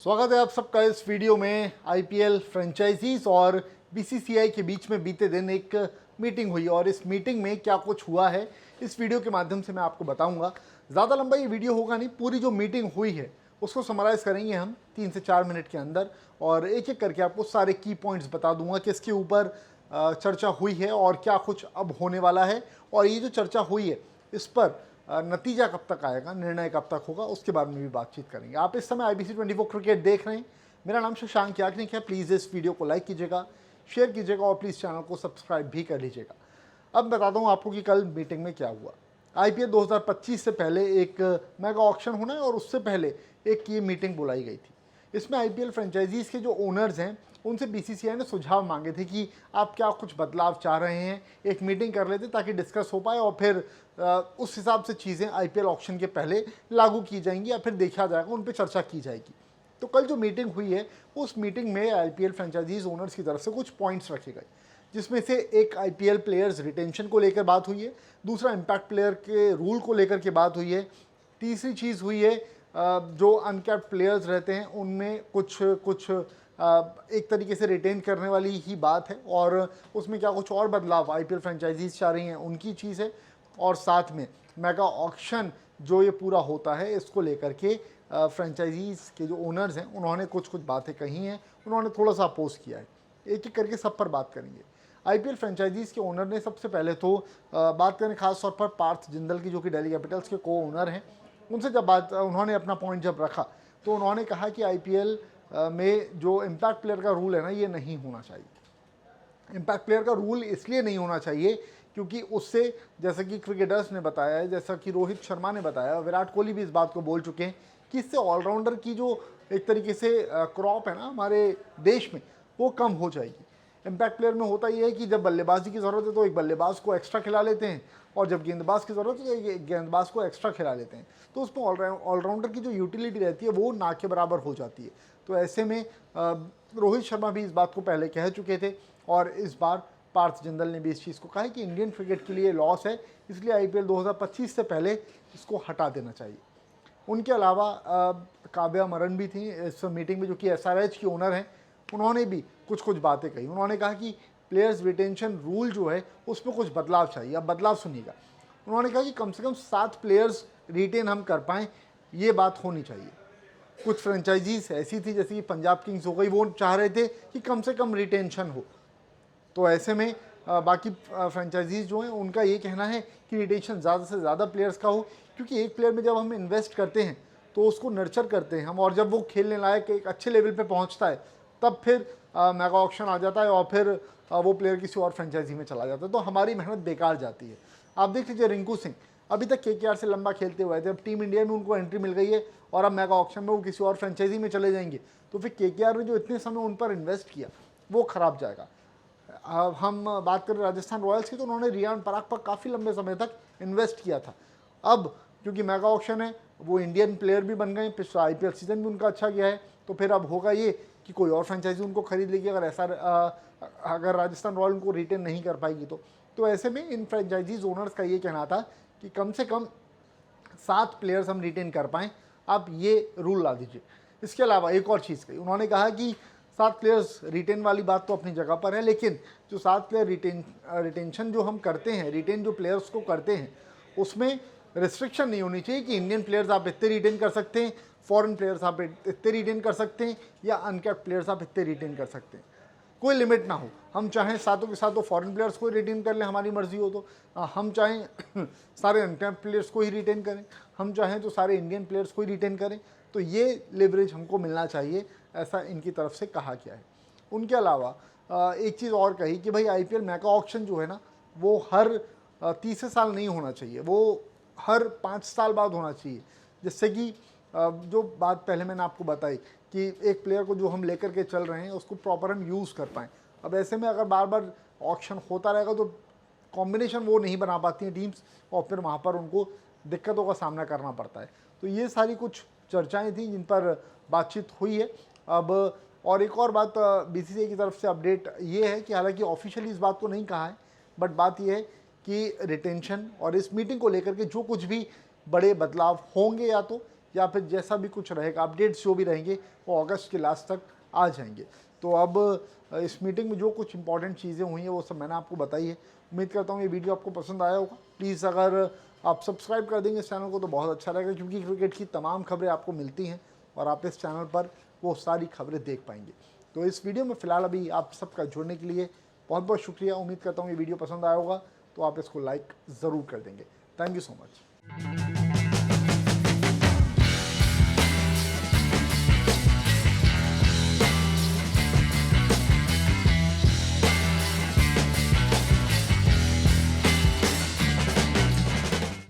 स्वागत है आप सबका इस वीडियो में। आईपीएल फ्रेंचाइजीज और बीसीसीआई के बीच में बीते दिन एक मीटिंग हुई और इस मीटिंग में क्या कुछ हुआ है इस वीडियो के माध्यम से मैं आपको बताऊंगा। ज़्यादा लंबा ये वीडियो होगा नहीं, पूरी जो मीटिंग हुई है उसको समराइज़ करेंगे हम 3 से 4 मिनट के अंदर और एक एक करके आपको सारे की पॉइंट्स बता दूंगा किसके ऊपर चर्चा हुई है और क्या कुछ अब होने वाला है और ये जो चर्चा हुई है इस पर नतीजा कब तक आएगा, निर्णय कब तक होगा, उसके बारे में भी बातचीत करेंगे। आप इस समय IBC 24 क्रिकेट देख रहे हैं। मेरा नाम शशांक याग्निक है। प्लीज़ इस वीडियो को लाइक कीजिएगा, शेयर कीजिएगा और प्लीज़ चैनल को सब्सक्राइब भी कर लीजिएगा। अब बताता हूँ आपको कि कल मीटिंग में क्या हुआ। IPL 2025 से पहले एक मेगा ऑक्शन होना है और उससे पहले एक ये मीटिंग बुलाई गई थी। इसमें IPL फ्रेंचाइजीज़ के जो ओनर्स हैं उनसे BCCI ने सुझाव मांगे थे कि आप क्या कुछ बदलाव चाह रहे हैं, एक मीटिंग कर लेते ताकि डिस्कस हो पाए और फिर उस हिसाब से चीज़ें IPL ऑक्शन के पहले लागू की जाएंगी या फिर देखा जाएगा, उन पर चर्चा की जाएगी। तो कल जो मीटिंग हुई है उस मीटिंग में IPL फ्रेंचाइजीज ओनर्स की तरफ से कुछ पॉइंट्स रखे गए, जिसमें से एक IPL प्लेयर्स रिटेंशन को लेकर बात हुई है, दूसरा इम्पैक्ट प्लेयर के रूल को लेकर के बात हुई है, तीसरी चीज़ हुई है जो अनकैप्ड प्लेयर्स रहते हैं उनमें कुछ एक तरीके से रिटेन करने वाली ही बात है और उसमें क्या कुछ और बदलाव IPL फ्रेंचाइजीज चाह रही हैं उनकी चीज़ है। और साथ में मेगा ऑक्शन जो ये पूरा होता है इसको लेकर के फ्रेंचाइजीज के जो ओनर्स हैं उन्होंने कुछ बातें कही हैं, उन्होंने थोड़ा सा अपोज किया है। एक एक करके सब पर बात करेंगे। IPL फ्रेंचाइजीज के ओनर ने सबसे पहले तो बात करें खास तौर पर पार्थ जिंदल की, जो कि दिल्ली कैपिटल्स के को ओनर हैं। उनसे जब उन्होंने अपना पॉइंट जब रखा तो उन्होंने कहा कि IPL में जो इम्पैक्ट प्लेयर का रूल है ना, ये नहीं होना चाहिए। इम्पैक्ट प्लेयर का रूल इसलिए नहीं होना चाहिए क्योंकि उससे, जैसा कि क्रिकेटर्स ने बताया है, जैसा कि रोहित शर्मा ने बताया, विराट कोहली भी इस बात को बोल चुके हैं कि इससे ऑलराउंडर की जो एक तरीके से क्रॉप है ना हमारे देश में, वो कम हो जाएगी। इम्पैक्ट प्लेयर में होता यह है कि जब बल्लेबाजी की ज़रूरत है तो एक बल्लेबाज को एक्स्ट्रा खिला लेते हैं और जब गेंदबाज की ज़रूरत है तो एक गेंदबाज को एक्स्ट्रा खिला लेते हैं, तो उसमें ऑलराउंडर की जो यूटिलिटी रहती है वो ना के बराबर हो जाती है। तो ऐसे में रोहित शर्मा भी इस बात को पहले कह चुके थे और इस बार पार्थ जिंदल ने भी इस चीज़ को कहा है कि इंडियन क्रिकेट के लिए लॉस है, इसलिए IPL 2025 से पहले इसको हटा देना चाहिए। उनके अलावा काव्या मरन भी थी इस मीटिंग में, जो कि SRH की ओनर हैं। उन्होंने भी कुछ बातें कही। उन्होंने कहा कि प्लेयर्स रिटेंशन रूल जो है उसमें कुछ बदलाव चाहिए। अब बदलाव सुनिएगा। उन्होंने कहा कि कम से कम 7 प्लेयर्स रिटेन हम कर पाएँ, ये बात होनी चाहिए। कुछ फ्रेंचाइजीज ऐसी थी जैसे कि पंजाब किंग्स हो गई, वो चाह रहे थे कि कम से कम रिटेंशन हो। तो ऐसे में बाकी फ्रेंचाइजीज जो हैं उनका ये कहना है कि रिटेंशन ज़्यादा से ज़्यादा प्लेयर्स का हो, क्योंकि एक प्लेयर में जब हम इन्वेस्ट करते हैं तो उसको नर्चर करते हैं हम, और जब वो खेलने लायक एक अच्छे लेवल पे पहुंचता है तब फिर मेगा ऑक्शन आ जाता है और फिर वो प्लेयर किसी और फ्रेंचाइजी में चला जाता है, तो हमारी मेहनत बेकार जाती है। आप देख लीजिए रिंकू सिंह अभी तक KKR से लंबा खेलते हुए थे, अब टीम इंडिया में उनको एंट्री मिल गई है और अब मेगा ऑक्शन में वो किसी और फ्रेंचाइजी में चले जाएंगे, तो फिर KKR ने जो इतने समय उन पर इन्वेस्ट किया वो खराब जाएगा। हम बात करें राजस्थान रॉयल्स की, तो उन्होंने रियान पराग पर काफ़ी लंबे समय तक इन्वेस्ट किया था। अब क्योंकि मेगा ऑक्शन है, वो इंडियन प्लेयर भी बन गए, पिछला IPL सीजन भी उनका अच्छा गया है, तो फिर अब होगा ये कि कोई और फ्रेंचाइजी उनको खरीद लेगी अगर राजस्थान रॉयल उनको रिटेन नहीं कर पाएगी तो ऐसे में इन फ्रेंचाइजीज ओनर्स का ये कहना था कि कम से कम 7 प्लेयर्स हम रिटेन कर पाएँ, आप ये रूल ला दीजिए। इसके अलावा एक और चीज़ कही, उन्होंने कहा कि 7 प्लेयर्स रिटेन वाली बात तो अपनी जगह पर है, लेकिन जो 7 प्लेयर रिटेंशन जो हम करते हैं, रिटेन जो प्लेयर्स को करते हैं, उसमें रिस्ट्रिक्शन नहीं होनी चाहिए कि इंडियन प्लेयर्स आप इतने रिटेन कर सकते हैं, फॉरेन प्लेयर्स आप इतने रिटेन कर सकते हैं, या अनकैप्ड प्लेयर्स आप इतने रिटेन कर सकते हैं। कोई लिमिट ना हो। हम चाहें सातों के सातों फॉरेन प्लेयर्स को रिटेन कर लें, हमारी मर्जी हो तो। हम चाहें सारे अनकैप्ड प्लेयर्स को ही रिटेन करें, हम चाहें तो सारे इंडियन प्लेयर्स को ही रिटेन करें, तो ये लेवरेज हमको मिलना चाहिए, ऐसा इनकी तरफ से कहा गया है। उनके अलावा एक चीज़ और कही कि भाई IPL मेगा ऑक्शन जो है ना, वो हर तीसरे साल नहीं होना चाहिए, वो हर 5 साल बाद होना चाहिए, जिससे कि जो बात पहले मैंने आपको बताई कि एक प्लेयर को जो हम लेकर के चल रहे हैं उसको प्रॉपर हम यूज़ कर पाएँ। अब ऐसे में अगर बार बार ऑक्शन होता रहेगा तो कॉम्बिनेशन वो नहीं बना पाती हैं टीम्स और फिर वहाँ पर उनको दिक्कतों का सामना करना पड़ता है। तो ये सारी कुछ चर्चाएं थी जिन पर बातचीत हुई है। अब और एक और बात BCCI की तरफ से अपडेट ये है कि हालांकि ऑफिशियली इस बात को नहीं कहा है, बट बात ये है कि रिटेंशन और इस मीटिंग को लेकर के जो कुछ भी बड़े बदलाव होंगे या तो या फिर जैसा भी कुछ रहेगा, अपडेट्स जो भी रहेंगे वो अगस्त के लास्ट तक आ जाएंगे। तो अब इस मीटिंग में जो कुछ इंपॉर्टेंट चीज़ें हुई हैं वो सब मैंने आपको बताई है। उम्मीद करता हूँ ये वीडियो आपको पसंद आया होगा। प्लीज़ अगर आप सब्सक्राइब कर देंगे इस चैनल को तो बहुत अच्छा रहेगा, क्योंकि क्रिकेट की तमाम खबरें आपको मिलती हैं और आप इस चैनल पर वो सारी खबरें देख पाएंगे। तो इस वीडियो में फ़िलहाल अभी आप सबका जुड़ने के लिए बहुत बहुत शुक्रिया। उम्मीद करता हूँ ये वीडियो पसंद आया होगा तो आप इसको लाइक ज़रूर कर देंगे। Thank you so much.